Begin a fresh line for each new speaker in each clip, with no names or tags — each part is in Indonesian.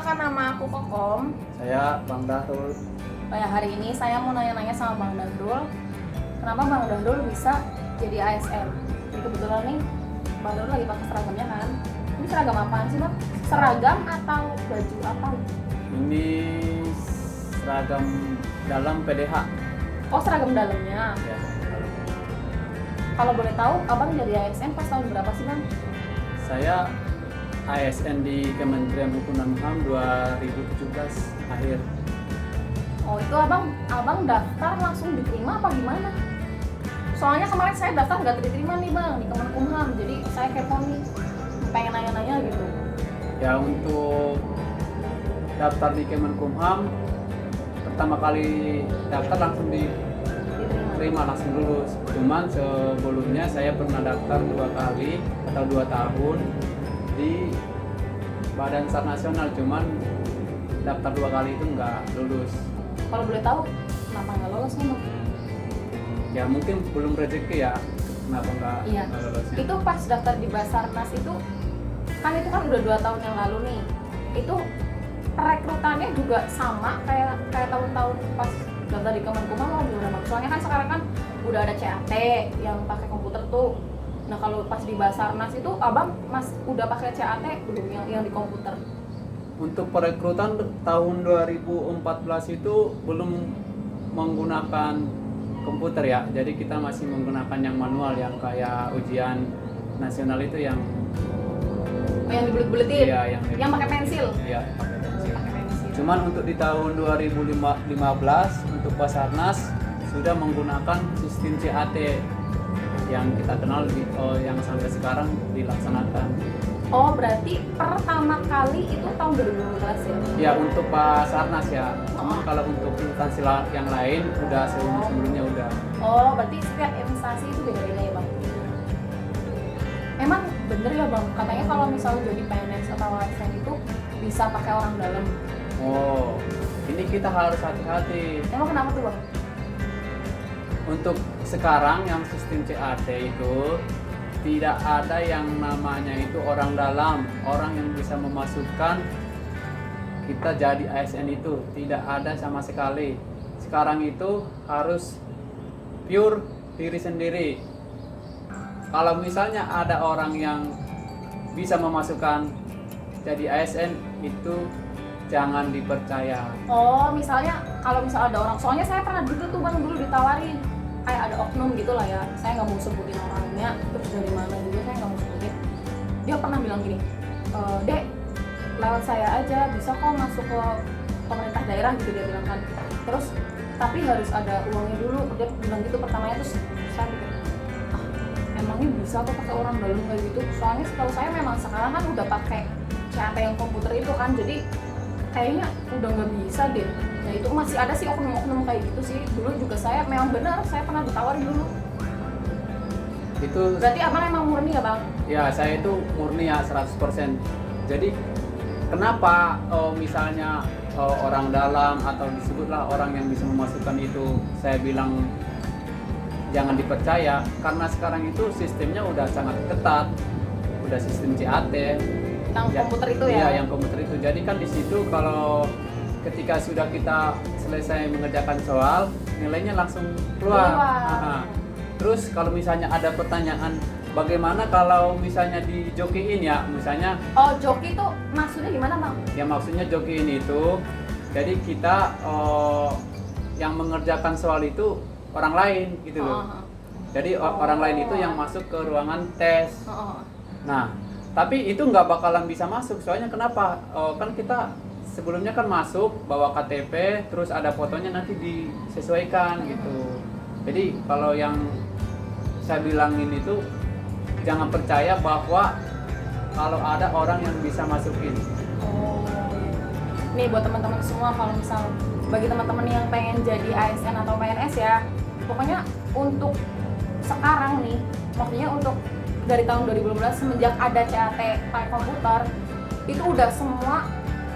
perkenalkan nama aku Kokom.
Saya Bang Dahrul.
Kayak hari ini saya mau nanya-nanya sama Bang Dahrul. Kenapa Bang Dahrul bisa jadi ASN? Jadi kebetulan nih Bang Dahrul lagi pakai seragamnya kan? Ini seragam apaan sih Bang? Seragam atau baju apa?
Ini seragam dalam PDH.
Oh, seragam dalamnya.
Ya,
Kalau boleh tahu, Abang jadi ASN pas tahun berapa sih Bang?
saya ASN di Kementerian Hukum dan HAM 2017 akhir.
Oh, itu abang daftar langsung diterima apa gimana? Soalnya kemarin saya daftar nggak diterima nih Bang di Kemenkumham, jadi saya kepo nih, pengen nanya-nanya gitu.
Ya, untuk daftar di Kemenkumham pertama kali daftar langsung diterima, langsung lulus. Cuman sebelumnya saya pernah daftar 2 kali atau 2 tahun di Badan Sar Nasional, cuman daftar 2 kali itu nggak lulus.
Kalau boleh tahu, kenapa nggak lolos nih Bang?
Ya mungkin belum rezeki ya, kenapa nggak
Iya.
lolosnya.
Itu pas daftar di Basarnas itu kan udah 2 tahun yang lalu nih. Itu perekrutannya juga sama kayak tahun-tahun pas daftar di Kemenkumham atau gimana Bang? Soalnya kan sekarang kan udah ada CAT yang pakai komputer tuh. Nah kalau pas di Basarnas itu abang udah pakai CAT belum yang di komputer?
Untuk perekrutan tahun 2014 itu belum menggunakan komputer ya, jadi kita masih menggunakan yang manual, yang kayak ujian nasional itu yang
Yang dibelit-belitin?
Iya,
yang pakai pensil?
Iya, pakai pensil.
Pakai pensil.
Cuman untuk di tahun 2015 untuk Basarnas sudah menggunakan sistem CAT yang kita kenal yang sampai sekarang dilaksanakan.
Oh berarti pertama kali itu tahun 2015 ya?
Ya untuk Basarnas ya. Cuman kalau untuk instansi yang lain udah sebelumnya udah.
Oh berarti setiap instansi itu beda-beda ya Bang? Emang bener ya Bang, katanya kalau misalnya jadi PNS atau ASN itu bisa pakai orang dalam.
Oh, ini kita harus hati-hati.
Emang kenapa tuh Bang?
Untuk sekarang yang sistem CAT itu tidak ada yang namanya itu orang dalam, orang yang bisa memasukkan kita jadi ASN itu tidak ada sama sekali. Sekarang itu harus pure diri sendiri. Kalau misalnya ada orang yang bisa memasukkan jadi ASN itu jangan dipercaya.
Oh misalnya kalau misal ada orang, soalnya saya pernah gitu tuh Bang dulu ditawarin kayak ada oknum gitu lah ya, saya nggak mau sebutin orangnya, terus dari mana juga saya nggak mau sebutin. Dia pernah bilang gini, Dek, lewat saya aja bisa kok masuk ke pemerintah daerah gitu, dia bilang kan. Terus tapi harus ada uangnya dulu, dia bilang gitu pertamanya. Terus saya pikir, emangnya bisa kok pakai orang dalam kayak gitu? Soalnya setahu saya memang sekarang kan udah pakai CAT yang komputer itu kan, jadi kayaknya udah nggak bisa deh. Nah itu masih ada sih oknum-oknum kayak gitu sih. Dulu juga saya memang benar, saya pernah ditawarin dulu.
Itu
Berarti abang emang murni ya Bang?
ya, saya itu murni ya 100%. Jadi kenapa misalnya orang dalam atau disebutlah orang yang bisa memasukkan itu, saya bilang jangan dipercaya, karena sekarang itu sistemnya udah sangat ketat, udah sistem CAT
Yang komputer itu ya?
Iya, yang komputer itu. Jadi kan di situ kalau ketika sudah kita selesai mengerjakan soal, nilainya langsung keluar. Nah, terus kalau misalnya ada pertanyaan, bagaimana kalau misalnya dijokiin ya, misalnya.
Oh, joki itu maksudnya gimana Bang?
Ya maksudnya jokiin itu, jadi kita yang mengerjakan soal itu orang lain gitu loh. Jadi orang lain itu yang masuk ke ruangan tes. Nah, tapi itu nggak bakalan bisa masuk, soalnya kenapa? Kan kita sebelumnya kan masuk bawa KTP, terus ada fotonya nanti disesuaikan gitu. Jadi kalau yang saya bilangin itu jangan percaya bahwa kalau ada orang yang bisa masukin.
Oh, nih buat teman-teman semua, kalau misal bagi teman-teman yang pengen jadi ASN atau PNS ya, pokoknya untuk sekarang nih, maksudnya untuk dari tahun 2015 semenjak ada CAT pakai komputer, itu udah semua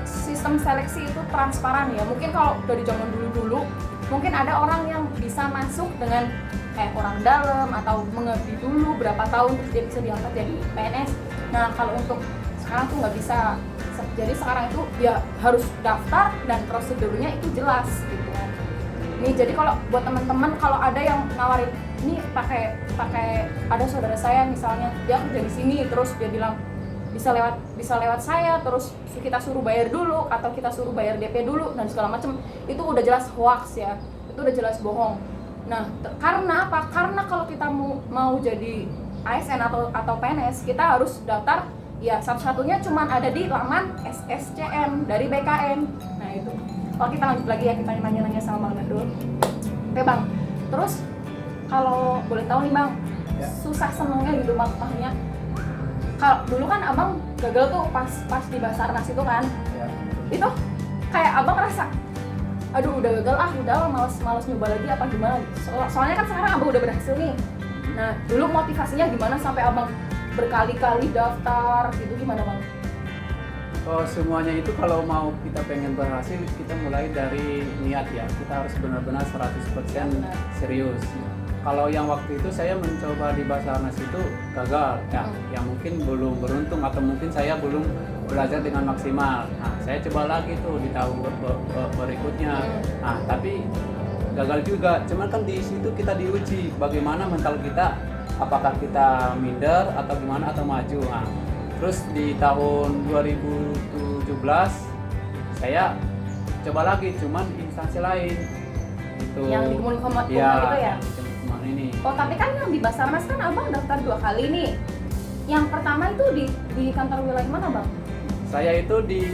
sistem seleksi itu transparan ya. Mungkin kalau dari zaman dulu mungkin ada orang yang bisa masuk dengan kayak orang dalam atau mengabdi dulu berapa tahun terus dia bisa diangkat jadi PNS. Nah kalau untuk sekarang tuh nggak bisa Jadi sekarang itu ya harus daftar dan prosedurnya itu jelas gitu kan. Nih jadi kalau buat teman-teman kalau ada yang nawarin ini pakai ada saudara saya misalnya dia kerja di sini terus dia bilang bisa lewat saya terus kita suruh bayar dulu atau kita suruh bayar DP dulu dan segala macam, itu udah jelas hoax ya, itu udah jelas bohong. Nah karena apa? Karena kalau kita mau jadi ASN atau PNS kita harus daftar ya, satu-satunya cuma ada di laman SSCM dari BKN. Nah itu. Kalau kita lanjut lagi ya, kita nanya-nanya sama Bang Nadul. Oke Bang, terus kalau boleh tahu nih Bang,
ya.
Susah senengnya gitu Bang, maksudnya kalau dulu kan Abang gagal tuh pas di Basarnas itu kan,
Ya.
itu kayak Abang rasa, aduh udah gagal udah males nyoba lagi apa gimana? Soalnya kan sekarang Abang udah berhasil nih. Nah dulu motivasinya gimana sampai Abang berkali-kali daftar gitu, gimana Bang?
Oh, semuanya itu kalau mau kita pengen berhasil, kita mulai dari niat ya. Kita harus benar-benar 100% serius. Kalau yang waktu itu saya mencoba di Basarnas itu gagal, ya, yang mungkin belum beruntung atau mungkin saya belum belajar dengan maksimal. Nah, saya coba lagi tuh di tahun berikutnya. Nah, tapi gagal juga. Cuman kan di situ kita diuji bagaimana mental kita, apakah kita minder atau gimana atau maju. Nah, terus di tahun 2017 saya coba lagi, cuman di instansi lain. Itu
Yang di Kemenkumham
ya,
gitu ya?
Ini.
Oh tapi kan yang di Basarnas kan Abang daftar 2 kali nih. Yang pertama itu di kantor wilayah mana Bang?
Saya itu di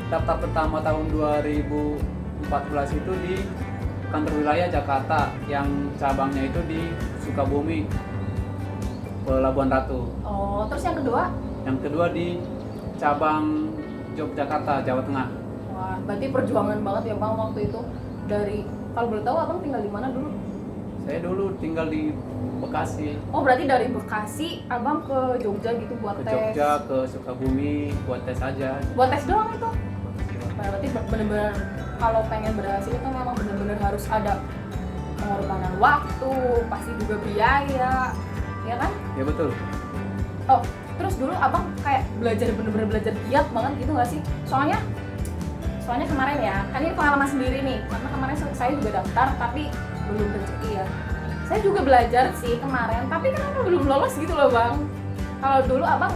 daftar pertama tahun 2014 itu di kantor wilayah Jakarta, yang cabangnya itu di Sukabumi, Pelabuhan Ratu.
Oh, terus yang kedua?
Yang kedua di cabang Yogyakarta, Jawa Tengah.
Wah, berarti perjuangan banget ya Bang waktu itu. Dari, kalau boleh tahu Abang tinggal di mana dulu?
Saya dulu tinggal di Bekasi.
Oh, berarti dari Bekasi Abang ke Jogja gitu buat
Ke
tes?
Jogja, ke Sukabumi, buat tes aja.
Buat tes doang itu? Berarti bener-bener kalau pengen berhasil itu memang bener-bener harus ada pengorbanan waktu, pasti juga biaya, ya kan?
Ya betul.
Oh, terus dulu Abang kayak bener-bener belajar giat banget gitu nggak sih? Soalnya kemarin ya, kan ini pengalaman sendiri nih, karena kemarin saya juga daftar tapi belum rezeki ya. Saya juga belajar sih kemarin, tapi kenapa belum lolos gitu loh Bang? Kalau dulu Abang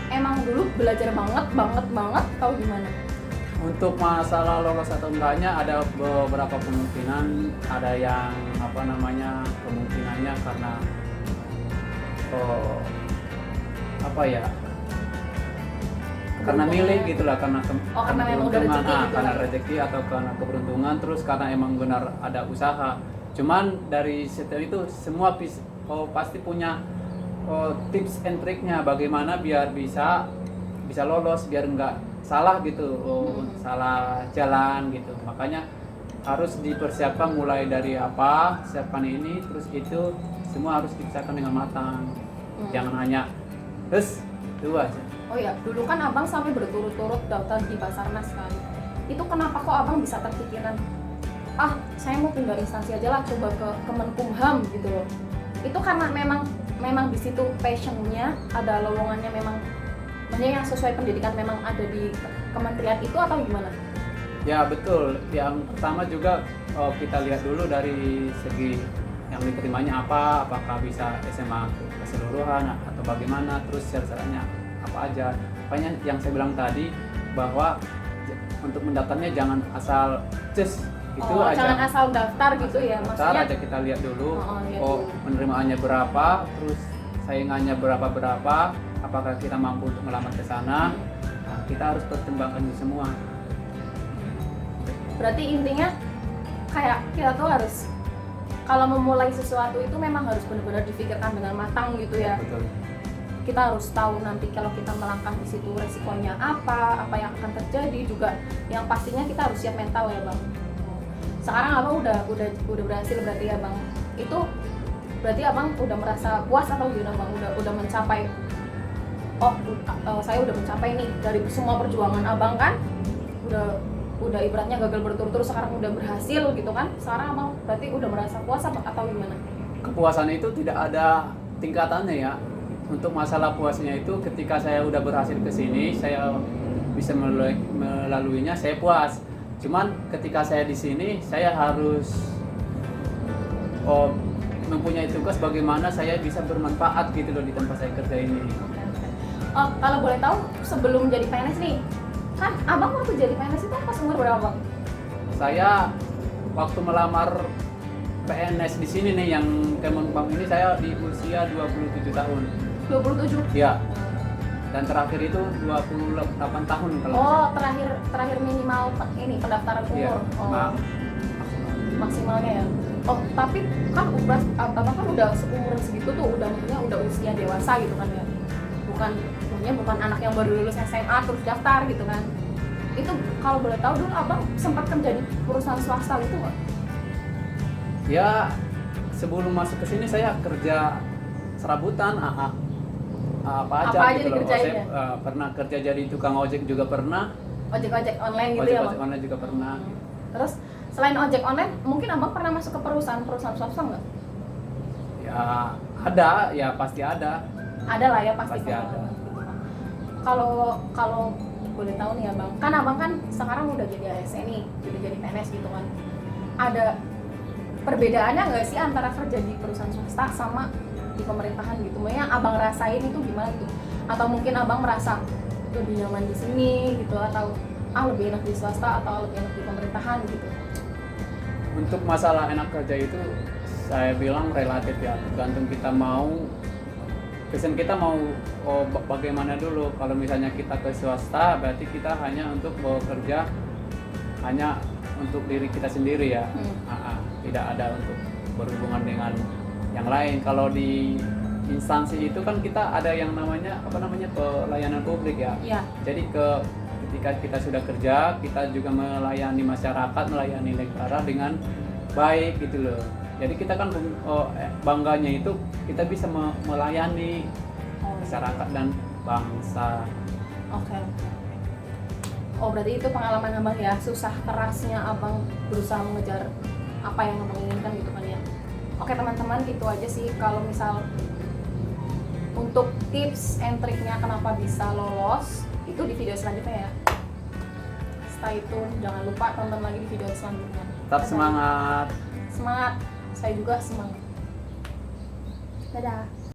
emang dulu belajar banget atau gimana?
Untuk masalah lolos atau enggaknya ada beberapa kemungkinan. Ada yang kemungkinannya karena karena milih gitulah, karena
karena memang udah rezeki gitu
karena
ya?
rezeki atau karena keberuntungan, terus karena emang benar ada usaha. Cuman dari setiap itu semua pasti punya tips and triknya bagaimana biar bisa lolos, biar nggak salah gitu, salah jalan gitu. Makanya harus dipersiapkan mulai dari siapkan ini, terus itu semua harus dipisahkan dengan matang. Jangan hanya terus itu aja.
Oh ya, dulu kan Abang sampai berturut-turut daftar di Basarnas kan. Itu kenapa kok Abang bisa terpikiran, saya mau pindah instansi aja lah, coba ke Kemenkumham gitu loh. Itu karena memang di situ passionnya, ada lowongannya memang, maksudnya yang sesuai pendidikan memang ada di kementerian itu atau gimana?
Ya betul. Yang pertama juga kita lihat dulu dari segi yang diterimanya apakah bisa SMA keseluruhan atau bagaimana, terus syarat-syaratnya apa aja. Makanya yang saya bilang tadi bahwa untuk mendaftarnya jangan asal itu aja.
Jangan asal daftar gitu ya,
Daftar
maksudnya
aja, kita lihat dulu.
lihat dulu.
Penerimaannya berapa, terus saingannya berapa, apakah kita mampu untuk melamar ke sana. Nah, kita harus pertimbangkan itu semua.
Berarti intinya kayak kita tuh harus, kalau memulai sesuatu itu memang harus benar-benar difikirkan dengan matang gitu ya.
Betul.
Kita harus tahu nanti kalau kita melangkah di situ resikonya apa yang akan terjadi juga. Yang pastinya kita harus siap mental ya Bang. Sekarang Abang udah berhasil berarti ya Bang. Itu berarti Abang udah merasa puas atau gimana Bang? Udah mencapai, saya udah mencapai nih dari semua perjuangan Abang kan. Udah ibaratnya gagal berturut-turut, sekarang udah berhasil gitu kan. Sekarang Abang berarti udah merasa puas atau gimana?
Kepuasan itu tidak ada tingkatannya ya. Untuk masalah puasnya itu ketika saya udah berhasil ke sini, saya bisa melaluinya, saya puas. Cuman ketika saya di sini, saya harus mempunyai tugas bagaimana saya bisa bermanfaat gitu loh di tempat saya kerja ini.
Oh, kalau boleh tahu sebelum jadi PNS nih, kan abang waktu jadi PNS itu pas umur berapa bang?
Saya waktu melamar PNS di sini nih yang Kemenbang ini, saya di usia 27 tahun.
27?
Ya. Dan terakhir itu 28 tahun kalau
oh, terakhir minimal ini pendaftaran umur.
Ya,
oh. Maksimalnya ya. Oh, tapi kan abang kan udah seumur segitu tuh, udah usia dewasa gitu kan ya. Bukan anak yang baru lulus SMA terus daftar gitu kan. Itu kalau boleh tahu dulu abang sempat kerja di perusahaan swasta gitu nggak?
Ya, sebelum masuk ke sini saya kerja serabutan, apa aja gitu loh.
Dikerjain ya?
Saya pernah kerja jadi tukang ojek juga pernah.
Ojek online gitu ya bang?
Ojek online juga pernah.
Terus selain ojek online, mungkin abang pernah masuk ke perusahaan swasta nggak?
Ya ada, ya pasti ada.
Ada lah ya pasti
ada.
Kalau boleh tahu nih abang, kan abang kan sekarang udah jadi ASN nih, udah jadi PNS gitu kan. Ada perbedaannya nggak sih antara kerja di perusahaan swasta sama di pemerintahan gitu? Maksudnya abang rasain itu gimana gitu? Atau mungkin abang merasa lebih nyaman di sini gitu, atau lebih enak di swasta atau lebih enak di pemerintahan gitu?
Untuk masalah enak kerja itu saya bilang relatif ya, tergantung kita mau pesan kita mau bagaimana dulu. Kalau misalnya kita ke swasta, berarti kita hanya untuk bekerja hanya untuk diri kita sendiri ya. Tidak ada untuk berhubungan dengan yang lain. Kalau di instansi itu kan kita ada yang namanya pelayanan publik ya. Jadi ketika kita sudah kerja, kita juga melayani masyarakat, melayani negara dengan baik gitu loh. Jadi kita kan bangganya itu kita bisa melayani masyarakat dan bangsa.
Oke. Oh, berarti itu pengalaman abang ya, susah kerasnya abang berusaha mengejar apa yang abang inginkan gitu kan ya. Oke teman-teman, gitu aja sih kalau misal untuk tips and triknya kenapa bisa lolos itu di video selanjutnya ya. Stay tune, jangan lupa tonton lagi di video selanjutnya.
Tetap semangat.
Semangat, saya juga semangat. Dadah.